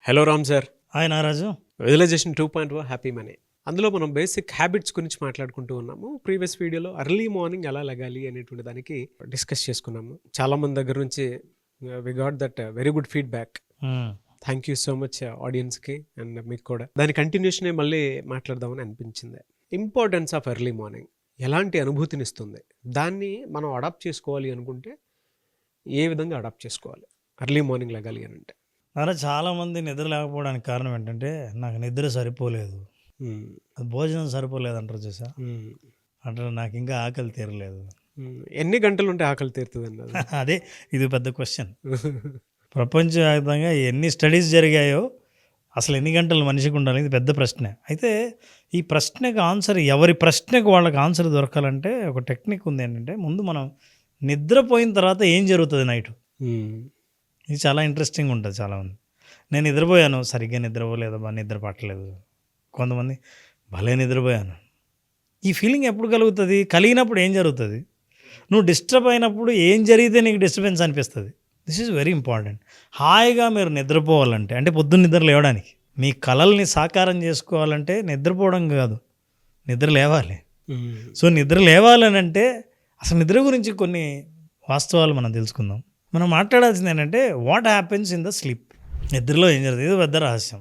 Hello Ram sir. Hi Naraju. Visualisation 2.0 happy money. అందులో మనం basic habits గురించి మాట్లాడుకుంటూ ఉన్నాము. ప్రీవియస్ వీడియోలో ఎర్లీ మార్నింగ్ ఎలా లెగాలి అనేటువంటి దానికి డిస్కస్ చేసుకున్నాము. చాలా మంది దగ్గర నుంచి we got that very good feedback. Thank you so much ఆడియన్స్కి అండ్ మీకు కూడా. దాని కంటిన్యూషనే మళ్ళీ మాట్లాడదామని అనిపించింది. ఇంపార్టెన్స్ ఆఫ్ ఎర్లీ మార్నింగ్ ఎలాంటి అనుభూతినిస్తుంది, దాన్ని మనం అడాప్ట్ చేసుకోవాలి అనుకుంటే ఏ విధంగా అడాప్ట్ చేసుకోవాలి ఎర్లీ మార్నింగ్ లెగాలి అని అంటే? అలా చాలామంది నిద్ర లేకపోవడానికి కారణం ఏంటంటే నాకు నిద్ర సరిపోలేదు, భోజనం సరిపోలేదు అంటారు చూసా. అంటే నాకు ఇంకా ఆకలి తీరలేదు. ఎన్ని గంటలు ఉంటే ఆకలి తీరుతుంది అన్నది అదే ఇది పెద్ద క్వశ్చన్. ప్రపంచవ్యాప్తంగా ఎన్ని స్టడీస్ జరిగాయో అసలు ఎన్ని గంటలు మనిషికి ఉండాలి, ఇది పెద్ద ప్రశ్న. అయితే ఈ ప్రశ్నకు ఆన్సర్, ఎవరి ప్రశ్నకు వాళ్ళకి ఆన్సర్ దొరకాలంటే ఒక టెక్నిక్ ఉంది. ఏంటంటే ముందు మనం నిద్రపోయిన తర్వాత ఏం జరుగుతుంది నైట్, ఇది చాలా ఇంట్రెస్టింగ్ ఉంటుంది. చాలామంది నేను నిద్రపోయాను, సరిగ్గా నిద్రపోలేదు, నిద్ర పట్టలేదు. కొంతమంది భలే నిద్రపోయాను. ఈ ఫీలింగ్ ఎప్పుడు కలుగుతుంది? కలిగినప్పుడు ఏం జరుగుతుంది? నువ్వు డిస్టర్బ్ అయినప్పుడు ఏం జరిగితే నీకు డిస్టర్బెన్స్ అనిపిస్తుంది? This is very important. హాయిగా మీరు నిద్రపోవాలంటే, అంటే పొద్దున్న నిద్ర లేవడానికి, మీ కలల్ని సాకారం చేసుకోవాలంటే నిద్రపోవడం కాదు, నిద్ర లేవాలి. సో నిద్ర లేవాలని అంటే అసలు నిద్ర గురించి కొన్ని వాస్తవాలు మనం తెలుసుకుందాం. మనం మాట్లాడాల్సింది ఏంటంటే what happens in the sleep. నిద్రలో ఏం జరుగుతుంది, ఇది పెద్ద రహస్యం.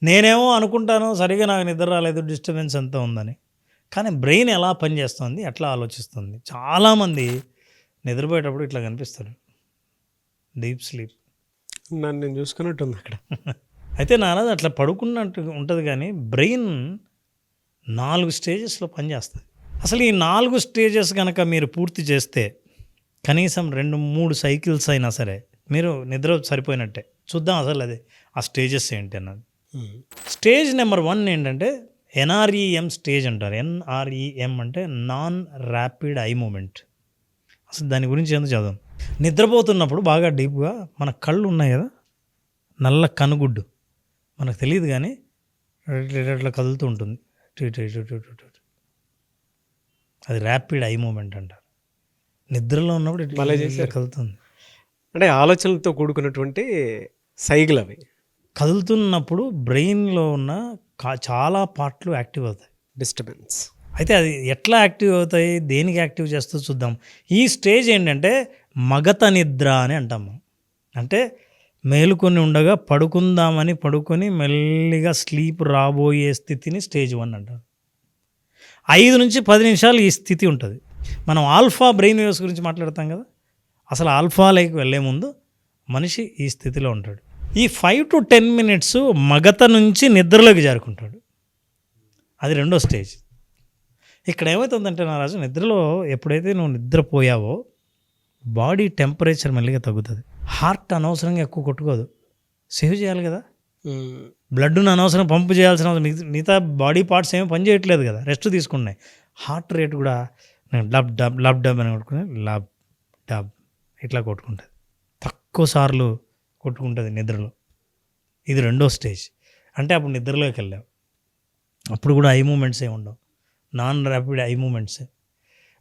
నేనేమో అనుకుంటాను సరిగా నాకు నిద్ర రాలేదు, డిస్టర్బెన్స్ అంతా ఉందని. కానీ బ్రెయిన్ ఎలా పనిచేస్తుంది, ఎట్లా ఆలోచిస్తుంది. చాలామంది నిద్రపోయేటప్పుడు ఇట్లా కనిపిస్తారు, డీప్ స్లీప్. నన్ను నేను చూసుకున్నట్టుంది అక్కడ. అయితే నారాజు అట్లా పడుకున్నట్టు ఉంటుంది, కానీ బ్రెయిన్ 4 స్టేజెస్లో పనిచేస్తుంది. అసలు ఈ 4 స్టేజెస్ కనుక మీరు పూర్తి చేస్తే కనీసం 2-3 సైకిల్స్ అయినా సరే మీరు నిద్ర సరిపోయినట్టే. చూద్దాం అసలు అదే ఆ స్టేజెస్ ఏంటి అన్నది. స్టేజ్ నెంబర్ 1 ఏంటంటే NREM స్టేజ్ అంటారు. NREM అంటే నాన్ ర్యాపిడ్ ఐ మూమెంట్. అసలు దాని గురించి ఎందుకు చదవం. నిద్రపోతున్నప్పుడు బాగా డీప్గా మన కళ్ళు ఉన్నాయి కదా, నల్ల కనుగుడ్డు, మనకు తెలియదు కానీ ఇట్లా కదులుతూ ఉంటుంది. అది ర్యాపిడ్ ఐ మూమెంట్ అంటారు. నిద్రలో ఉన్నప్పుడు ఇట్లా కదులుతుంది. అంటే ఆలోచనలతో కూడుకున్నటువంటి సైకిల్ అవి. కదులుతున్నప్పుడు బ్రెయిన్లో ఉన్న చాలా పార్ట్లు యాక్టివ్ అవుతాయి. డిస్టర్బెన్స్. అయితే అది ఎట్లా యాక్టివ్ అవుతాయి, దేనికి యాక్టివ్ చేస్తూ చూద్దాం. ఈ స్టేజ్ ఏంటంటే మగత నిద్ర అని అంటాము. అంటే మేలుకొని ఉండగా పడుకుందామని పడుకొని మెల్లిగా స్లీప్ రాబోయే స్థితిని స్టేజ్ 1 అంటారు. 5-10 నిమిషాలు ఈ స్థితి ఉంటుంది. మనం ఆల్ఫా బ్రెయిన్ వేవ్స్ గురించి మాట్లాడతాం కదా, అసలు ఆల్ఫాలోకి వెళ్ళే ముందు మనిషి ఈ స్థితిలో ఉంటాడు. ఈ 5-10 మినిట్స్ మగత నుంచి నిద్రలోకి జారుకుంటాడు. అది 2వ స్టేజ్. ఇక్కడ ఏమవుతుందంటే నారాజు, నిద్రలో ఎప్పుడైతే నువ్వు నిద్రపోయావో బాడీ టెంపరేచర్ మెల్లిగా తగ్గుతుంది. హార్ట్ అనవసరంగా ఎక్కువ కొట్టుకోదు, సేవ్ చేయాలి కదా. బ్లడ్ను అనవసరం పంపు చేయాల్సిన అవసరం, మిగతా బాడీ పార్ట్స్ ఏమీ పని చేయట్లేదు కదా, రెస్ట్ తీసుకున్నాయి. హార్ట్ రేట్ కూడా లబ్ డబ్ లబ్ డబ్ అని కొట్టుకుని లబ్ డబ్ ఇట్లా కొట్టుకుంటుంది. తక్కువ సార్లు కొట్టుకుంటుంది నిద్రలో. ఇది 2వ స్టేజ్. అంటే అప్పుడు నిద్రలోకి వెళ్ళావు. అప్పుడు కూడా ఐ మూమెంట్స్ ఏమి ఉండవు, నాన్ ర్యాపిడ్ ఐ మూమెంట్సే.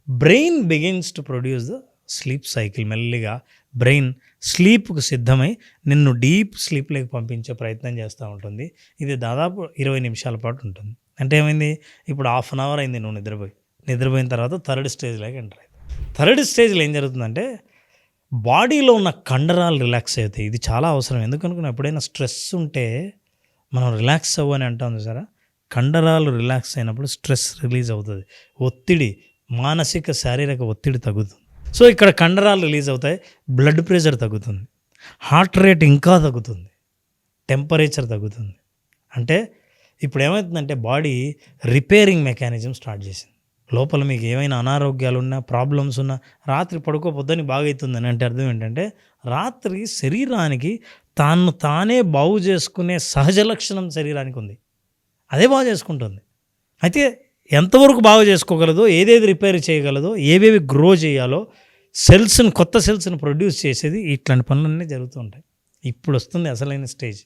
Brain begins to produce the sleep cycle. మెల్లిగా బ్రెయిన్ స్లీప్కు సిద్ధమై నిన్ను డీప్ స్లీప్లోకి పంపించే ప్రయత్నం చేస్తూ ఉంటుంది. ఇది దాదాపు 20 నిమిషాల పాటు ఉంటుంది. అంటే ఏమైంది, ఇప్పుడు 1/2 అవర్ అయింది నువ్వు నిద్రపోయిన తర్వాత 3rd స్టేజ్లోకి ఎంటర్ అవుతుంది. 3rd స్టేజ్లో ఏం జరుగుతుందంటే బాడీలో ఉన్న కండరాలు రిలాక్స్ అవుతాయి. ఇది చాలా అవసరం. ఎందుకనుకున్నా, ఎప్పుడైనా స్ట్రెస్ ఉంటే మనం రిలాక్స్ అవ్వని అంటాం చూసారా, కండరాలు రిలాక్స్ అయినప్పుడు స్ట్రెస్ రిలీజ్ అవుతుంది, ఒత్తిడి, మానసిక శారీరక ఒత్తిడి తగ్గుతుంది. సో ఇక్కడ కండరాలు రిలీజ్ అవుతాయి, బ్లడ్ ప్రెషర్ తగ్గుతుంది, హార్ట్ రేట్ ఇంకా తగ్గుతుంది, టెంపరేచర్ తగ్గుతుంది. అంటే ఇప్పుడు ఏమవుతుందంటే బాడీ రిపేరింగ్ మెకానిజం స్టార్ట్ చేసింది. లోపల మీకు ఏమైనా అనారోగ్యాలు ఉన్నా, ప్రాబ్లమ్స్ ఉన్నా, రాత్రి పడుకోపోద్దని బాగా అవుతుందని అంటే అర్థం ఏంటంటే రాత్రి శరీరానికి తానే బాగు చేసుకునే సహజ లక్షణం శరీరానికి ఉంది, అదే బాగు చేసుకుంటుంది. అయితే ఎంతవరకు బాగు చేసుకోగలదో, ఏదేది రిపేర్ చేయగలదో, ఏవేవి గ్రో చేయాలో, సెల్స్ని, కొత్త సెల్స్ని ప్రొడ్యూస్ చేసేది, ఇట్లాంటి పనులన్నీ జరుగుతూ ఉంటాయి. ఇప్పుడు వస్తుంది అసలైన స్టేజ్.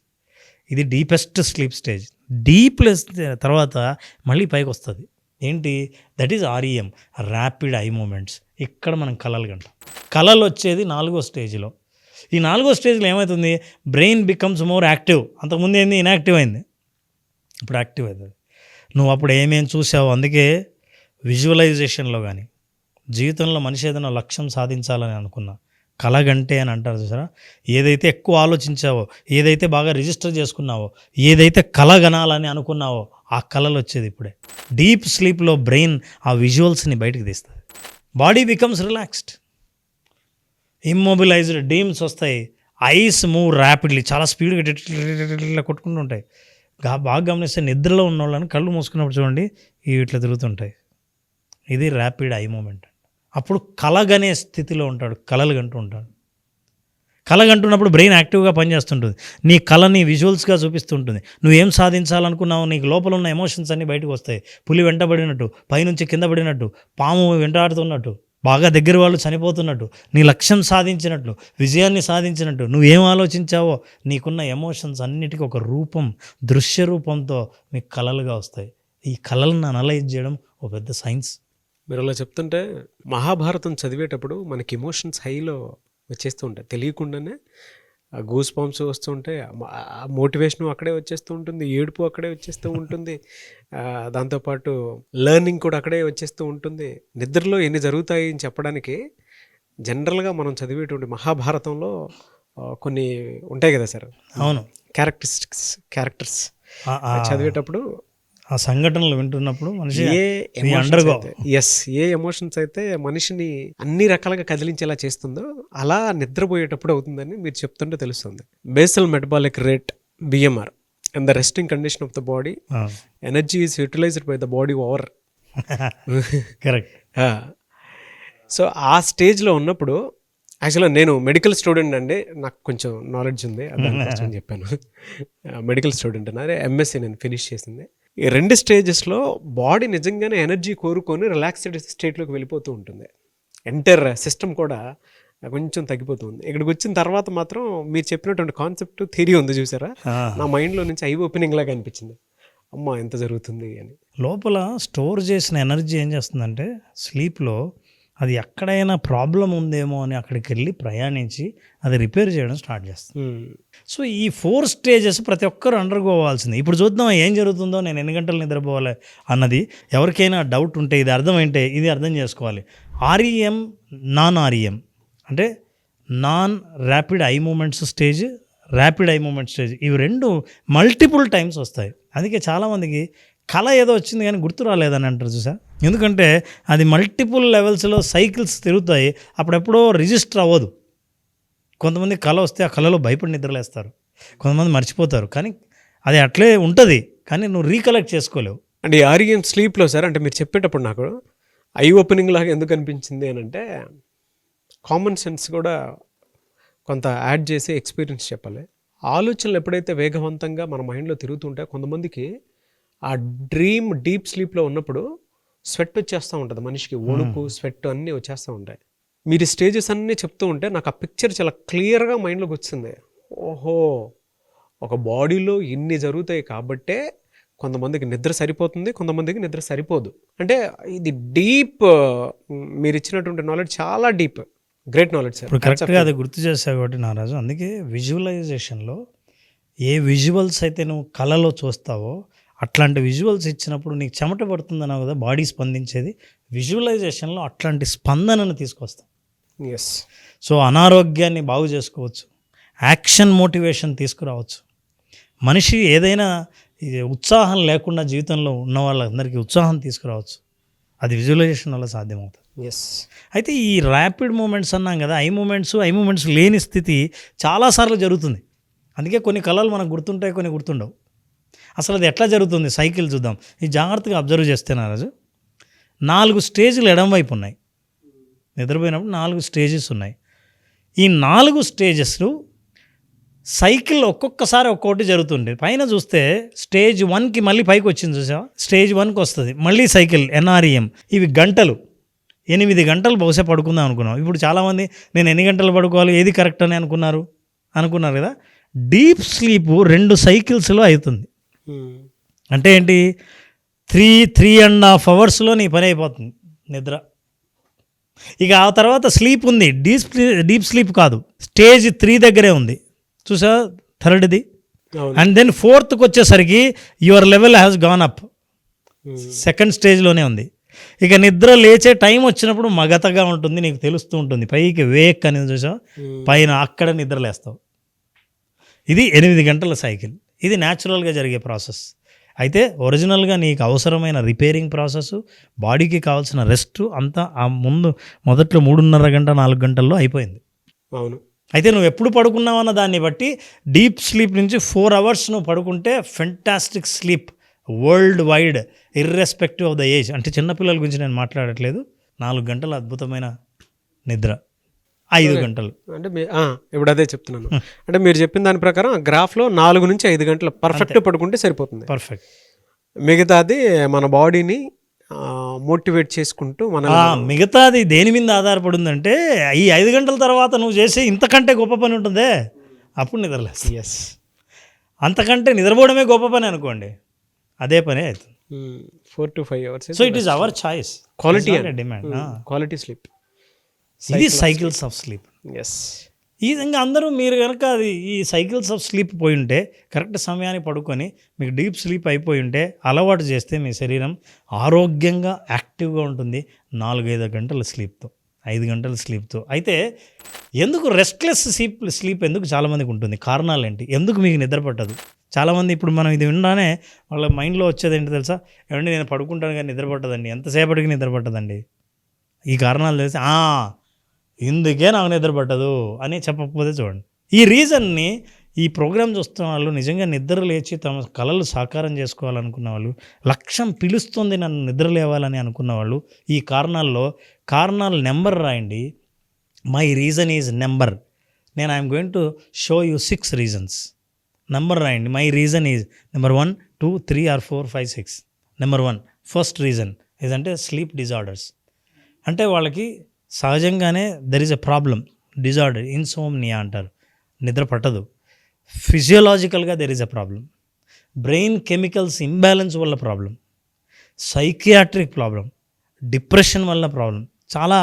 ఇది డీపెస్ట్ స్లీప్ స్టేజ్. డీప్లెస్ తర్వాత మళ్ళీ పైకి వస్తుంది. ఏంటి, that is REM, rapid eye moments. ఇక్కడ మనం కలలు కంటాం. కలలు వచ్చేది 4వ స్టేజ్లో. ఈ 4వ స్టేజ్లో ఏమవుతుంది, బ్రెయిన్ బికమ్స్ మోర్ యాక్టివ్. అంతకుముందు ఏంది, ఇన్యాక్టివ్ అయింది, ఇప్పుడు యాక్టివ్ అవుతుంది. నువ్వు అప్పుడు ఏమేమి చూసావు. అందుకే విజువలైజేషన్లో కానీ జీవితంలో మనిషి ఏదైనా లక్ష్యం సాధించాలని అనుకున్నా, కలగంటే అని అంటారు చూసారా, ఏదైతే ఎక్కువ ఆలోచించావో, ఏదైతే బాగా రిజిస్టర్ చేసుకున్నావో, ఏదైతే కలగనాలని అనుకున్నావో ఆ కళలు వచ్చేది ఇప్పుడే. డీప్ స్లీప్లో బ్రెయిన్ ఆ విజువల్స్ని బయటకు తీస్తుంది. Body becomes relaxed, immobilised, dreams వస్తాయి. ఐస్ మూవ్ ర్యాపిడ్లీ, చాలా స్పీడ్గా ఇట్లా కొట్టుకుంటూ ఉంటాయి. బాగా గమనిస్తే నిద్రలో ఉన్న వాళ్ళని కళ్ళు మూసుకున్నప్పుడు చూడండి ఇట్లా తిరుగుతుంటాయి. ఇది ర్యాపిడ్ ఐ మూమెంట్. అప్పుడు కలగనే స్థితిలో ఉంటాడు, కలలు కంటూ ఉంటాడు. కలగంటున్నప్పుడు బ్రెయిన్ యాక్టివ్గా పనిచేస్తుంటుంది, నీ కళని విజువల్స్గా చూపిస్తుంటుంది. నువ్వేం సాధించాలనుకున్నావు, నీకు లోపల ఉన్న ఎమోషన్స్ అన్నీ బయటకు వస్తాయి. పులి వెంటబడినట్టు, పైనుంచి కింద పడినట్టు, పాము వెంటాడుతున్నట్టు, బాగా దగ్గర వాళ్ళు చనిపోతున్నట్టు, నీ లక్ష్యం సాధించినట్లు, విజయాన్ని సాధించినట్టు, నువ్వేం ఆలోచించావో నీకున్న ఎమోషన్స్ అన్నిటికీ ఒక రూపం, దృశ్య రూపంతో మీకు కళలుగా వస్తాయి. ఈ కళలను అనలైజ్ చేయడం ఒక పెద్ద సైన్స్. మీరు అలా చెప్తుంటే మహాభారతం చదివేటప్పుడు మనకి ఎమోషన్స్ హైలో వచ్చేస్తూ ఉంటాయి, తెలియకుండానే గూస్ పాంప్స్ వస్తూ ఉంటాయి, మోటివేషన్ అక్కడే వచ్చేస్తూ ఉంటుంది, ఏడుపు అక్కడే వచ్చేస్తూ ఉంటుంది, దాంతోపాటు లెర్నింగ్ కూడా అక్కడే వచ్చేస్తూ ఉంటుంది. నిద్రలో ఎన్ని జరుగుతాయి అని చెప్పడానికి జనరల్గా మనం చదివేటువంటి మహాభారతంలో కొన్ని ఉంటాయి కదా సార్. అవును, క్యారెక్టర్స్ చదివేటప్పుడు ఆ సంఘటనలు వింటున్నప్పుడు మనిషి ఏ ఎమోషన్స్ అయితే మనిషిని అన్ని రకాలుగా కదిలించేలా చేస్తుందో అలా నిద్రపోయేటప్పుడు అవుతుందని మీరు చెప్తుంటే తెలుస్తుంది. Basal metabolic rate BMR and the resting condition of the body, energy is utilised by the body over. Correct. So ఆ స్టేజ్లో ఉన్నప్పుడు యాక్చువల్గా నేను మెడికల్ స్టూడెంట్ అండి, నాకు కొంచెం నాలెడ్జ్ ఉంది అని చెప్పాను. మెడికల్ స్టూడెంట్ అన్నారు, MSc నేను ఫినిష్ చేసింది. ఈ 2 స్టేజెస్లో బాడీ నిజంగానే ఎనర్జీ కోరుకొని రిలాక్స్డ్ స్టేట్లోకి వెళ్ళిపోతూ ఉంటుంది. ఎంటైర్ సిస్టమ్ కూడా కొంచెం తగ్గిపోతుంది. ఇక్కడికి వచ్చిన తర్వాత మాత్రం మీరు చెప్పినటువంటి కాన్సెప్ట్ థియరీ ఉంది చూసారా, నా మైండ్లో నుంచి ఐ ఓపెనింగ్ లాగా అనిపించింది. అమ్మ ఎంత జరుగుతుంది అని. లోపల స్టోర్ చేసిన ఎనర్జీ ఏం చేస్తుందంటే స్లీప్లో అది ఎక్కడైనా ప్రాబ్లం ఉందేమో అని అక్కడికి వెళ్ళి ప్రయాణించి అది రిపేర్ చేయడం స్టార్ట్ చేస్తుంది. సో ఈ 4 స్టేజెస్ ప్రతి ఒక్కరు అండర్గోవాల్సింది. ఇప్పుడు చూద్దాం ఏం జరుగుతుందో, నేను ఎన్ని గంటలు నిద్రపోవాలి అన్నది ఎవరికైనా డౌట్ ఉంటే, ఇది అర్థమైంటే ఇది అర్థం చేసుకోవాలి. REM, నాన్ REM అంటే non rapid eye movements stage, rapid eye movement stage, ఇవి 2 మల్టిపుల్ టైమ్స్ వస్తాయి. అందుకే చాలామందికి కళ ఏదో వచ్చింది కానీ గుర్తు రాలేదని అంటారు చూసా. ఎందుకంటే అది మల్టిపుల్ లెవెల్స్లో సైకిల్స్ తిరుగుతాయి, అప్పుడెప్పుడో రిజిస్టర్ అవ్వదు. కొంతమంది కళ వస్తే ఆ కళలో భయపడి నిద్రలేస్తారు, కొంతమంది మర్చిపోతారు, కానీ అది అట్లే ఉంటుంది, కానీ నువ్వు రీకలెక్ట్ చేసుకోలేవు. అంటే REM స్లీప్లో సార్, అంటే మీరు చెప్పేటప్పుడు నాకు ఐ ఓపెనింగ్ లాగా ఎందుకు అనిపించింది అని అంటే, కామన్ సెన్స్ కూడా కొంత యాడ్ చేసి ఎక్స్పీరియన్స్ చెప్పాలి. ఆలోచనలు ఎప్పుడైతే వేగవంతంగా మన మైండ్లో తిరుగుతుంటే కొంతమందికి ఆ డ్రీమ్ డీప్ స్లీప్లో ఉన్నప్పుడు స్వెట్ వచ్చేస్తూ ఉంటుంది మనిషికి, వణుకు స్వెట్ అన్నీ వచ్చేస్తూ ఉంటాయి. మీరు స్టేజెస్ అన్నీ చెప్తూ ఉంటే నాకు ఆ పిక్చర్ చాలా క్లియర్గా మైండ్లోకి వచ్చింది. ఓహో, ఒక బాడీలో ఇన్ని జరుగుతాయి కాబట్టే కొంతమందికి నిద్ర సరిపోతుంది, కొంతమందికి నిద్ర సరిపోదు. అంటే ఇది డీప్, మీరు ఇచ్చినటువంటి నాలెడ్జ్ చాలా డీప్, గ్రేట్ నాలెడ్జ్ సార్. ఇప్పుడు కరెక్ట్గా అది గుర్తు చేశావు కాబట్టి నారాజు, అందుకే విజువలైజేషన్లో ఏ విజువల్స్ అయితే నువ్వు కళలో చూస్తావో అట్లాంటి విజువల్స్ ఇచ్చినప్పుడు నీకు చెమట పడుతుందన్నావు కదా, బాడీ స్పందించేది. విజువలైజేషన్లో అట్లాంటి స్పందనను తీసుకొస్తాం. ఎస్. సో అనారోగ్యాన్ని బాగు చేసుకోవచ్చు, యాక్షన్ మోటివేషన్ తీసుకురావచ్చు. మనిషి ఏదైనా ఉత్సాహం లేకుండా జీవితంలో ఉన్న వాళ్ళందరికీ ఉత్సాహం తీసుకురావచ్చు. అది విజువలైజేషన్ వల్ల సాధ్యమవుతుంది. ఎస్. అయితే ఈ ర్యాపిడ్ మూమెంట్స్ అన్నాం కదా, ఐ మూమెంట్స్ లేని స్థితి చాలాసార్లు జరుగుతుంది. అందుకే కొన్ని కళలు మనకు గుర్తుంటాయి, కొన్ని గుర్తుండవు. అసలు అది ఎట్లా జరుగుతుంది సైకిల్ చూద్దాం. ఈ జాగ్రత్తగా అబ్జర్వ్ చేస్తే నారాజు, 4 స్టేజ్లు ఎడంవైపు ఉన్నాయి. నిద్రపోయినప్పుడు 4 స్టేజెస్ ఉన్నాయి. ఈ 4 స్టేజెస్లు సైకిల్ ఒక్కొక్కసారి ఒక్కొక్కటి జరుగుతుండే. పైన చూస్తే స్టేజ్ 1కి మళ్ళీ పైకి వచ్చింది చూసావా, స్టేజ్ 1కి వస్తుంది మళ్ళీ సైకిల్ NREM. ఇవి గంటలు, 8 గంటలు బహుశా పడుకుందాం అనుకున్నాం. ఇప్పుడు చాలామంది నేను ఎన్ని గంటలు పడుకోవాలి, ఏది కరెక్ట్ అని అనుకున్నారు కదా. డీప్ స్లీప్ 2 సైకిల్స్లో అవుతుంది. అంటే ఏంటి, 3.5 అవర్స్లో నీ పని అయిపోతుంది నిద్ర. ఇక ఆ తర్వాత స్లీప్ ఉంది, డీప్ స్లీప్ కాదు, స్టేజ్ 3 దగ్గరే ఉంది చూసా, థర్డ్ది. అవును. అండ్ దెన్ 4th వచ్చేసరికి your level has gone up, second స్టేజ్లోనే ఉంది. ఇక నిద్ర లేచే టైం వచ్చినప్పుడు మగతగా ఉంటుంది, నీకు తెలుస్తూ ఉంటుంది, పైకి వేక్ అనేది చూసావు, పైన అక్కడ నిద్ర లేస్తావు. ఇది 8 గంటల సైకిల్. ఇది న్యాచురల్గా జరిగే ప్రాసెస్. అయితే ఒరిజినల్గా నీకు అవసరమైన రిపేరింగ్ ప్రాసెస్, బాడీకి కావాల్సిన రెస్ట్ అంతా ఆ మొదట్లో 3.5 గంట 4 గంటల్లో అయిపోయింది. అవును. అయితే నువ్వు ఎప్పుడు పడుకున్నావన్న దాన్ని బట్టి డీప్ స్లీప్ నుంచి 4 అవర్స్ నువ్వు పడుకుంటే fantastic sleep world wide, irrespective of the age. అంటే చిన్నపిల్లల గురించి నేను మాట్లాడట్లేదు. 4 గంటల అద్భుతమైన నిద్ర, 5 గంటలు. అంటే ఇప్పుడు అదే చెప్తున్నాను. అంటే మీరు చెప్పిన దాని ప్రకారం ఆ గ్రాఫ్లో 4 నుంచి 5 గంటలు పర్ఫెక్ట్ పడుకుంటే సరిపోతుంది. పర్ఫెక్ట్. మిగతాది మన బాడీని మోటివేట్ చేసుకుంటూ మిగతాది దేని మీద ఆధారపడి ఉందంటే, ఈ 5 గంటల తర్వాత నువ్వు చేసే ఇంతకంటే గొప్ప పని ఉంటుందే, అప్పుడు నిద్రలేస్తా. ఎస్, అంతకంటే నిద్రపోవడమే గొప్ప పని అనుకోండి, అదే పనే అవుతుంది. 4 to 5 hours. So it is our choice, quality demand. Quality sleep, ఇది సైకిల్స్ ఆఫ్ స్లీప్. ఎస్. ఈ విధంగా అందరూ మీరు కనుక అది ఈ సైకిల్స్ ఆఫ్ స్లీప్ పోయి ఉంటే, కరెక్ట్ సమయానికి పడుకొని మీకు డీప్ స్లీప్ అయిపోయి ఉంటే, అలవాటు చేస్తే మీ శరీరం ఆరోగ్యంగా యాక్టివ్గా ఉంటుంది 4-5 గంటల స్లీప్తో, 5 గంటల స్లీప్తో. అయితే ఎందుకు రెస్ట్లెస్ స్లీప్ ఎందుకు చాలామందికి ఉంటుంది, కారణాలు ఏంటి, ఎందుకు మీకు నిద్ర పట్టదు? చాలామంది ఇప్పుడు మనం ఇది వినడానే వాళ్ళ మైండ్లో వచ్చేది ఏంటి తెలుసా, ఏమంటే నేను పడుకుంటాను కానీ నిద్ర పట్టదండి, ఎంతసేపటికి నిద్ర పట్టదండి. ఈ కారణాలు తెలిసి ఇందుకే నాకు నిద్ర పట్టదు అని చెప్పకపోతే చూడండి. ఈ రీజన్ని ఈ ప్రోగ్రామ్ చూస్తున్న వాళ్ళు, నిజంగా నిద్ర లేచి తమ కలలు సాకారం చేసుకోవాలనుకున్న వాళ్ళు, లక్ష్యం పిలుస్తుంది నన్ను నిద్ర లేవాలని అనుకున్న వాళ్ళు, ఈ కారణాలు నెంబర్ రాయండి. My reason is number. నేను I'm going to show you 6 reasons. Number రాయండి. My reason is number 1, 2, 3 or 4, 5, 6. Number 1 first reason ఏదంటే స్లీప్ డిజార్డర్స్. అంటే వాళ్ళకి సహజంగానే there is a problem, disorder, insomnia అంటారు, నిద్ర పట్టదు. ఫిజియోలాజికల్గా there is a problem, brain chemicals imbalance వల్ల ప్రాబ్లం, సైకియాట్రిక్ ప్రాబ్లం, డిప్రెషన్ వల్ల ప్రాబ్లం. చాలా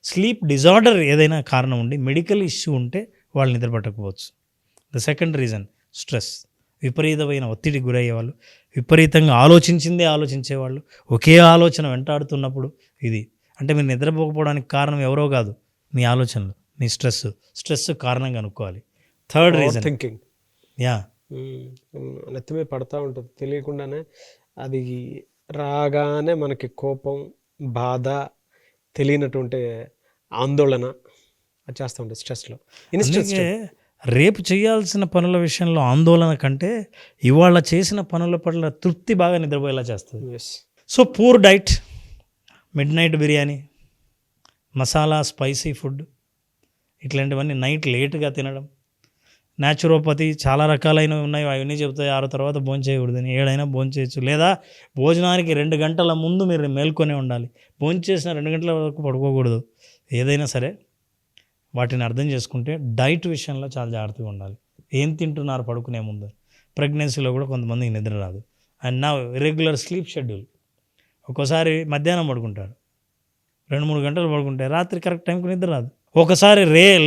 స్లీప్ డిజార్డర్ ఏదైనా కారణం ఉండి, మెడికల్ ఇష్యూ ఉంటే వాళ్ళు నిద్ర పట్టకపోవచ్చు. The second reason stress. విపరీతమైన ఒత్తిడికి గురయ్యేవాళ్ళు, విపరీతంగా ఆలోచించేవాళ్ళు, ఒకే ఆలోచన వెంటాడుతున్నప్పుడు ఇది. అంటే మీరు నిద్రపోకపోవడానికి కారణం ఎవరో కాదు, మీ ఆలోచనలు, మీ స్ట్రెస్ కారణంగా అనుకోవాలి. Third reason thinking. నెత్తిమే పడతా ఉంటుంది తెలియకుండానే, అది రాగానే మనకి కోపం, బాధ, తెలియనటువంటి ఆందోళన చేస్తూ ఉంటుంది స్ట్రెస్లో. రేపు చేయాల్సిన పనుల విషయంలో ఆందోళన కంటే ఇవాళ చేసిన పనుల పట్ల తృప్తి బాగా నిద్రపోయేలా చేస్తుంది. So poor diet, mid night biryani, masala spicy food, ఇట్లాంటివన్నీ నైట్ లేట్గా తినడం, న్యాచురోపతి చాలా రకాలైనవి ఉన్నాయి, అవన్నీ చెప్తాయి 6 తర్వాత భోజనం చేయకూడదని. 7 అయినా భోజనం చేయొచ్చు, లేదా భోజనానికి 2 గంటల ముందు మీరు మేల్కొనే ఉండాలి. భోజనం చేసిన 2 గంటల వరకు పడుకోకూడదు. ఏదైనా సరే వాటిని అర్థం చేసుకుంటే డైట్ విషయంలో చాలా జాగ్రత్తగా ఉండాలి. ఏం తింటున్నారు పడుకునే ముందు. ప్రెగ్నెన్సీలో కూడా కొంతమందికి నిద్ర రాదు. అండ్ నా ఇర్రెగ్యులర్ స్లీప్ షెడ్యూల్, ఒక్కోసారి మధ్యాహ్నం పడుకుంటారు, 2-3 గంటలు పడుకుంటే రాత్రి కరెక్ట్ టైంకి నిద్ర రాదు. ఒకసారి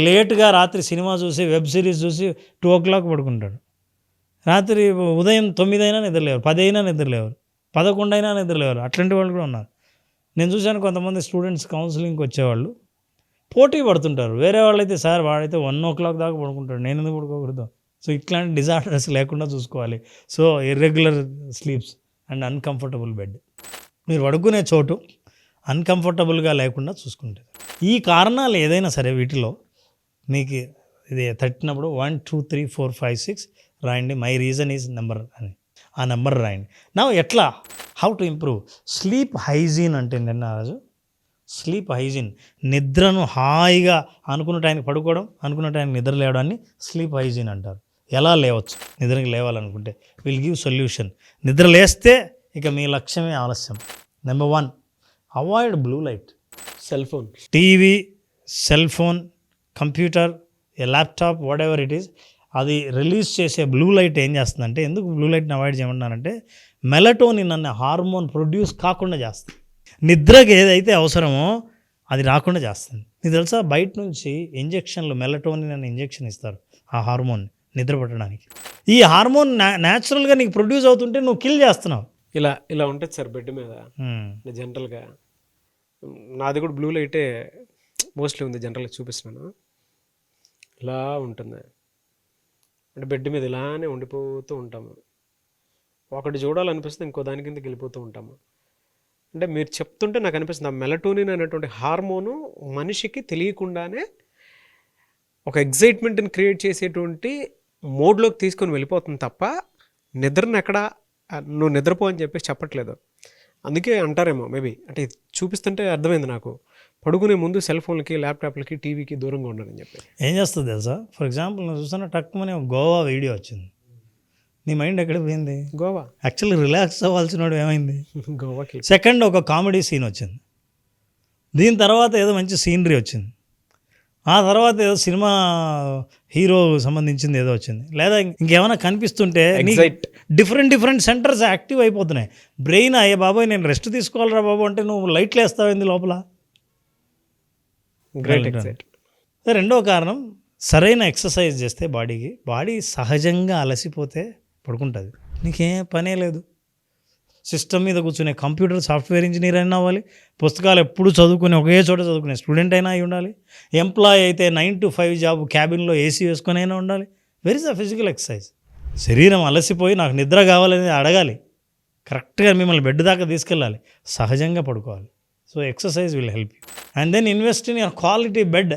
లేట్గా రాత్రి సినిమా చూసి, వెబ్ సిరీస్ చూసి 2 o'clock పడుకుంటాడు. రాత్రి ఉదయం 9 అయినా నిద్రలేవారు, 10 అయినా నిద్రలేవారు, 11 అయినా నిద్రలేవారు. అట్లాంటి వాళ్ళు కూడా ఉన్నారు. నేను చూశాను కొంతమంది స్టూడెంట్స్ కౌన్సిలింగ్కి వచ్చేవాళ్ళు పోటీ పడుతుంటారు. వేరే వాళ్ళైతే సార్ వాడైతే 1 o'clock దాకా పడుకుంటాడు, నేను ఎందుకు పడుకోకూడదు. సో ఇట్లాంటి డిజార్డర్స్ లేకుండా చూసుకోవాలి. So irregular sleeps and uncomfortable bed, మీరు పడుకునే చోటు అన్కంఫర్టబుల్గా లేకుండా చూసుకుంటుంది. ఈ కారణాలు ఏదైనా సరే వీటిలో మీకు ఇది తట్టినప్పుడు 1, 2, 3, 4, 5, 6 రాయండి. మై రీజన్ ఈజ్ నెంబర్ అని ఆ నెంబర్ రాయండి. నా ఎట్లా, how to improve sleep hygiene అంటే నిన్న రోజు స్లీప్ హైజీన్, నిద్రను హాయిగా అనుకున్న టైంకి పడుకోవడం, అనుకున్న టైంకి నిద్ర లేవడాన్ని స్లీప్ హైజీన్ అంటారు. ఎలా లేవచ్చు నిద్రకి లేవాలనుకుంటే, విల్ గివ్ సొల్యూషన్. నిద్ర లేస్తే ఇక మీ లక్ష్యమే ఆలస్యం. Number 1, avoid blue light. Cell phone, TV, cell phone, computer, A laptop, what ever it is, అది రిలీజ్ చేసే బ్లూ లైట్ ఏం చేస్తుందంటే, ఎందుకు బ్లూ లైట్ని అవాయిడ్ చేయమన్నానంటే, మెలటోనిన్ అనే హార్మోన్ ప్రొడ్యూస్ కాకుండా చేస్తుంది. నిద్రకి ఏదైతే అవసరమో అది రాకుండా చేస్తుంది. నీకు తెలుసా బయట నుంచి ఇంజెక్షన్లు మెలటోనిన్ అనే ఇంజెక్షన్ ఇస్తారు ఆ హార్మోన్ నిద్ర పట్టడానికి. ఈ హార్మోన్ న్యాచురల్గా నీకు ప్రొడ్యూస్ అవుతుంటే నువ్వు కిల్ చేస్తున్నావు. ఇలా ఉంటుంది సార్ బెడ్ మీద జనరల్గా. నాది కూడా బ్లూ లైటే మోస్ట్లీ ఉంది, జనరల్గా చూపిస్తున్నాను. ఇలా ఉంటుంది అంటే బెడ్ మీద ఇలానే ఉండిపోతూ ఉంటాము. ఒకటి చూడాలనిపిస్తే ఇంకో దాని కిందకి వెళ్ళిపోతూ ఉంటాము. అంటే మీరు చెప్తుంటే నాకు అనిపిస్తుంది ఆ మెలటోనిన్ అనేటువంటి హార్మోను మనిషికి తెలియకుండానే ఒక ఎగ్జైట్మెంట్ని క్రియేట్ చేసేటువంటి మోడ్లోకి తీసుకొని వెళ్ళిపోతుంది తప్ప నిద్రను ఎక్కడ నువ్వు నిద్రపో అని చెప్పేసి చెప్పట్లేదు. అందుకే అంటారేమో మేబీ, అంటే చూపిస్తుంటే అర్థమైంది నాకు, పడుకునే ముందు సెల్ ఫోన్లకి ల్యాప్టాప్లకి టీవీకి దూరంగా ఉండాలని చెప్పి. ఏం చేస్తుంది తెలుసా? ఫర్ ఎగ్జాంపుల్ నేను చూస్తున్నా టక్కుమని ఒక గోవా వీడియో వచ్చింది, నీ మైండ్ ఎక్కడ పోయింది? గోవా. యాక్చువల్లీ రిలాక్స్ అవ్వాల్సిన వాడు ఏమైంది? గోవాకి. సెకండ్ ఒక కామెడీ సీన్ వచ్చింది, దీని తర్వాత ఏదో మంచి సీనరీ వచ్చింది, ఆ తర్వాత ఏదో సినిమా హీరో సంబంధించింది ఏదో వచ్చింది, లేదా ఇంకేమైనా కనిపిస్తుంటే డిఫరెంట్ సెంటర్స్ యాక్టివ్ అయిపోతున్నాయి. బ్రెయిన్ అయ్యే బాబాయ్ నేను రెస్ట్ తీసుకోవాలరా బాబు అంటే నువ్వు లైట్లు వేస్తావేంది లోపల. రెండో కారణం, సరైన ఎక్సర్సైజ్ చేస్తే బాడీ సహజంగా అలసిపోతే పడుకుంటుంది. నీకేం పనే లేదు, సిస్టమ్ మీద కూర్చునే కంప్యూటర్ సాఫ్ట్వేర్ ఇంజనీర్ అయినా అవ్వాలి, పుస్తకాలు ఎప్పుడు చదువుకుని ఒకే చోట చదువుకునే స్టూడెంట్ అయినా అయి ఉండాలి, ఎంప్లాయ్ అయితే 9 to 5 జాబ్ క్యాబిన్లో ఏసీ వేసుకొని అయినా ఉండాలి. Where is the physical exercise? శరీరం అలసిపోయి నాకు నిద్ర కావాలని అడగాలి, కరెక్ట్గా మిమ్మల్ని బెడ్ దాకా తీసుకెళ్ళాలి, సహజంగా పడుకోవాలి. So exercise will help you and then invest in your quality bed.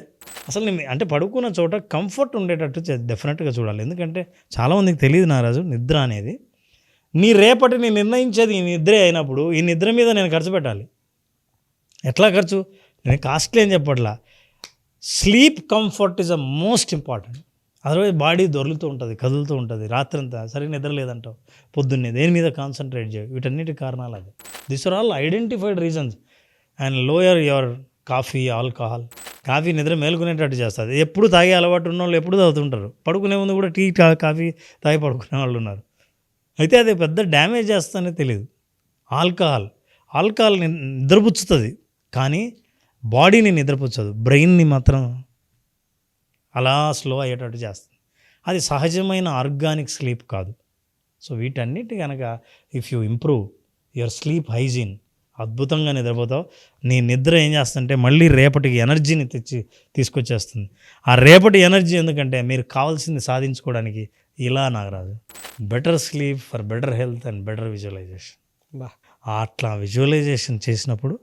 అసలు అంటే పడుకున్న చోట కంఫర్ట్ ఉండేటట్టు డెఫినెట్గా చూడాలి. ఎందుకంటే చాలామందికి తెలియదు నారాజు, నిద్ర అనేది నీ రేపటిని నిర్ణయించేది ఈ నిద్రే అయినప్పుడు ఈ నిద్ర మీద నేను ఖర్చు పెట్టాలి. ఎట్లా ఖర్చు? నేను కాస్ట్లీ అని చెప్పట్లా, sleep comfort is the most important. Otherwise body దొరులుతూ ఉంటుంది, కదులుతూ ఉంటుంది, రాత్రంతా సరిగ్గా నిద్ర లేదంటావు, పొద్దున్నే దేని మీద కాన్సన్ట్రేట్ చేయవు. వీటన్నిటి కారణాలు అది. This are all identified reasons. And lower your alcohol. Coffee నిద్ర మేలుకునేటట్టు చేస్తుంది. ఎప్పుడు తాగే అలవాటు ఉన్న వాళ్ళు ఎప్పుడు తాగుతుంటారు, పడుకునే ముందు కూడా టీ కాఫీ తాగి పడుకునే వాళ్ళు ఉన్నారు. అయితే అది పెద్ద డ్యామేజ్ చేస్తుందనే తెలియదు. ఆల్కహాల్ నిద్రపుచ్చుతుంది కానీ బాడీని నిద్రపుచ్చదు, బ్రెయిన్ని మాత్రం అలా స్లో అయ్యేటట్టు చేస్తుంది. అది సహజమైన ఆర్గానిక్ స్లీప్ కాదు. సో వీటన్నిటి కనుక if you improve your sleep hygiene, అద్భుతంగా నిద్రపోతావు. నీ నిద్ర ఏం చేస్తుందంటే మళ్ళీ రేపటికి ఎనర్జీని తీసుకొచ్చేస్తుంది. ఆ రేపటి ఎనర్జీ ఎందుకంటే మీరు కావాల్సింది సాధించుకోవడానికి ఇలా Nagaraju, better sleep for better health and better visualisation. అట్లా విజువలైజేషన్ చేసినప్పుడు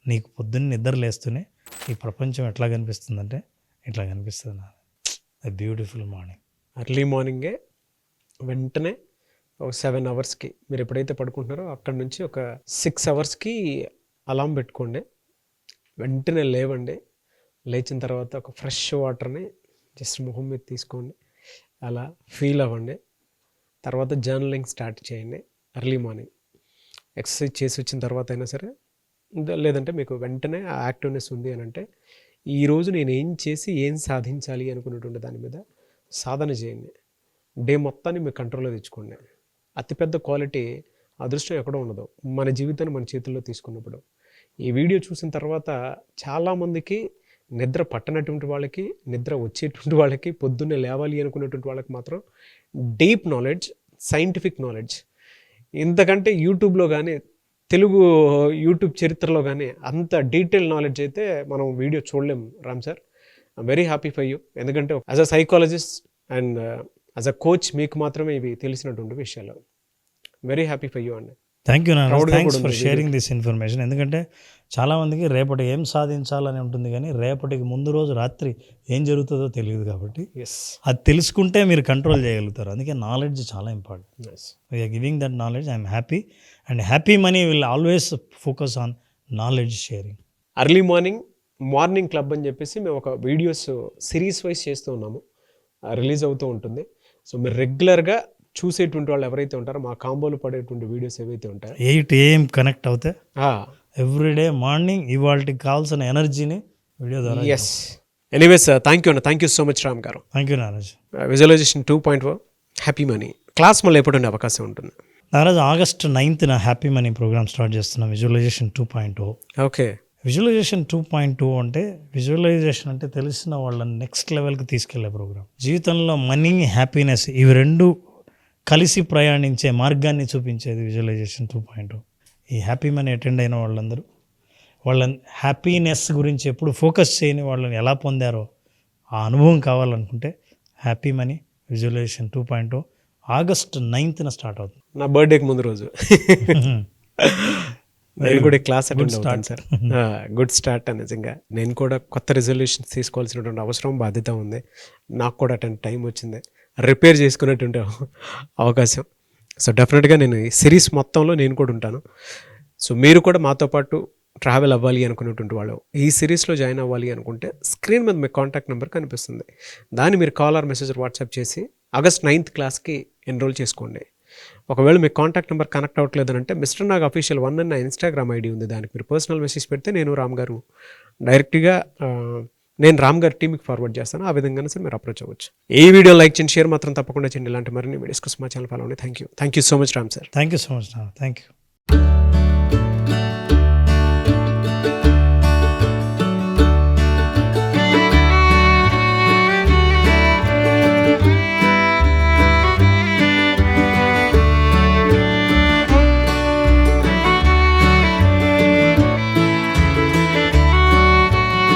నీకు పొద్దున్న నిద్ర లేస్తూనే ఈ ప్రపంచం ఎట్లా కనిపిస్తుందంటే ఇట్లా కనిపిస్తుంది. నాకు బ్యూటిఫుల్ మార్నింగ్. ఎర్లీ మార్నింగే వెంటనే ఒక 7 అవర్స్కి మీరు ఎప్పుడైతే పడుకుంటున్నారో అక్కడి నుంచి ఒక 6 అవర్స్కి అలారం పెట్టుకోండి. వెంటనే లేవండి. లేచిన తర్వాత ఒక ఫ్రెష్ వాటర్ని జస్ట్ మొహం మీద తీసుకోండి, అలా ఫీల్ అవ్వండి. తర్వాత జర్నలింగ్ స్టార్ట్ చేయండి ఎర్లీ మార్నింగ్. ఎక్సర్సైజ్ చేసి వచ్చిన తర్వాత అయినా సరే, లేదంటే మీకు వెంటనే ఆ యాక్టివ్నెస్ ఉంది అని అంటే ఈరోజు నేను ఏం చేసి ఏం సాధించాలి అనుకున్నటువంటి దాని మీద సాధన చేయండి. డే మొత్తాన్ని మీ కంట్రోల్లో తెచ్చుకోండి. అతిపెద్ద క్వాలిటీ అదృష్టం ఎక్కడో ఉండదు, మన జీవితాన్ని మన చేతుల్లో తీసుకున్నప్పుడు. ఈ వీడియో చూసిన తర్వాత చాలామందికి నిద్ర పట్టనటువంటి వాళ్ళకి, నిద్ర వచ్చేటువంటి వాళ్ళకి, పొద్దున్నే లేవాలి అనుకునేటువంటి వాళ్ళకి మాత్రం డీప్ నాలెడ్జ్, సైంటిఫిక్ నాలెడ్జ్, ఇంతకంటే యూట్యూబ్లో కానీ తెలుగు యూట్యూబ్ చరిత్రలో కానీ అంత డీటెయిల్ నాలెడ్జ్ అయితే మనం వీడియో చూడలేం Ram sir. I'm very happy for you. ఎందుకంటే as a psychologist and as a coach మీకు మాత్రమే ఇవి తెలిసినటువంటి విషయాలు. వెరీ హ్యాపీ ఫర్ యూ అండి. థ్యాంక్ యూ నాన్న, thanks for sharing this information. ఎందుకంటే చాలామందికి రేపటి ఏం సాధించాలని ఉంటుంది కానీ రేపటికి ముందు రోజు రాత్రి ఏం జరుగుతుందో తెలియదు. కాబట్టి అది తెలుసుకుంటే మీరు కంట్రోల్ చేయగలుగుతారు. అందుకే నాలెడ్జ్ చాలా important. We are giving that knowledge. I'm happy and happy money will always focus on knowledge sharing. Early morning club అని చెప్పేసి మేము ఒక వీడియోస్ సిరీస్ వైజ్ చేస్తూ ఉన్నాము, రిలీజ్ అవుతూ ఉంటుంది. సో మీరు రెగ్యులర్గా చూసేటువంటి వాళ్ళు ఎవరైతే ఉంటారో మా కాంబోలో పడేటువంటి వీడియోస్ ఏవైతే ఉంటాయో 8 AM కనెక్ట్ అవుతాయి ఎవ్రీడే మార్నింగ్. ఇవాళకి కావాల్సిన ఎనర్జీని వీడియో ద్వారా. ఎస్, ఎనీవేస్ థ్యాంక్ యూ అన్న, thank you so much Ram గారు. Thank you Naraj. Visualisation 2.0 happy money class మళ్ళీ ఎప్పుడు ఉండే అవకాశం ఉంటుంది? Naraj August 9th happy money programme start చేస్తున్నాం, విజువలైజేషన్ 2.0. ఓకే, విజువలైజేషన్ 2.2 అంటే విజువలైజేషన్ అంటే తెలిసిన వాళ్ళని నెక్స్ట్ లెవెల్కి తీసుకెళ్లే ప్రోగ్రామ్. జీవితంలో మనీ, హ్యాపీనెస్ ఇవి రెండు కలిసి ప్రయాణించే మార్గాన్ని చూపించేది విజువలైజేషన్ 2.2. ఈ హ్యాపీ మనీ అటెండ్ అయిన వాళ్ళందరూ వాళ్ళ హ్యాపీనెస్ గురించి ఎప్పుడు ఫోకస్ చేయని వాళ్ళని ఎలా పొందారో ఆ అనుభవం కావాలనుకుంటే happy money visualisation 2.0 August 9th start అవుతుంది. నా బర్త్డేకి ముందు రోజు నేను కూడా క్లాస్ అటెండ్ అవుతాను సార్. గుడ్ స్టార్ట్ నిజంగా. నేను కూడా కొత్త రిజల్యూషన్స్ తీసుకోవాల్సినటువంటి అవసరం, బాధ్యత ఉంది. నాకు కూడా అటెండ్ టైం వచ్చింది, రిపేర్ చేసుకునేటువంటి అవకాశం. సో డెఫినెట్గా నేను ఈ సిరీస్ మొత్తంలో నేను కూడా ఉంటాను. సో మీరు కూడా మాతో పాటు ట్రావెల్ అవ్వాలి అనుకునేటువంటి వాళ్ళు ఈ సిరీస్లో జాయిన్ అవ్వాలి అనుకుంటే స్క్రీన్ మీద మీ కాంటాక్ట్ నెంబర్ కనిపిస్తుంది. దాన్ని మీరు కాల్ ఆర్ మెసేజ్ వాట్సాప్ చేసి ఆగస్ట్ 9th క్లాస్కి ఎన్రోల్ చేసుకోండి. ఒకవేళ మీ కాంటాక్ట్ నెంబర్ కనెక్ట్ అవ్వట్లేదు అంటే మిస్టర్ నాగ్ అఫీషియల్ 1 అని నా ఇన్స్టాగ్రామ్ ఐడి ఉంది, దానికి మీరు పర్సనల్ మెసేజ్ పెడితే నేను రామ్ గారు డైరెక్ట్గా నేను రామ్ గారి టీమ్కి ఫార్వర్డ్ చేస్తాను. ఆ విధంగానే సార్ మీరు అప్రోచ్ అవ్వచ్చు. ఈ వీడియో లైక్ చేయండి, షేర్ మాత్రం తప్పకుండా చేయండి. ఇలాంటి మరిన్ని వీడియోస్ కోసం మా ఛానల్ ఫాలో అవ్వండి. Thank you so much Ram sir. Thank you so much. Thank you.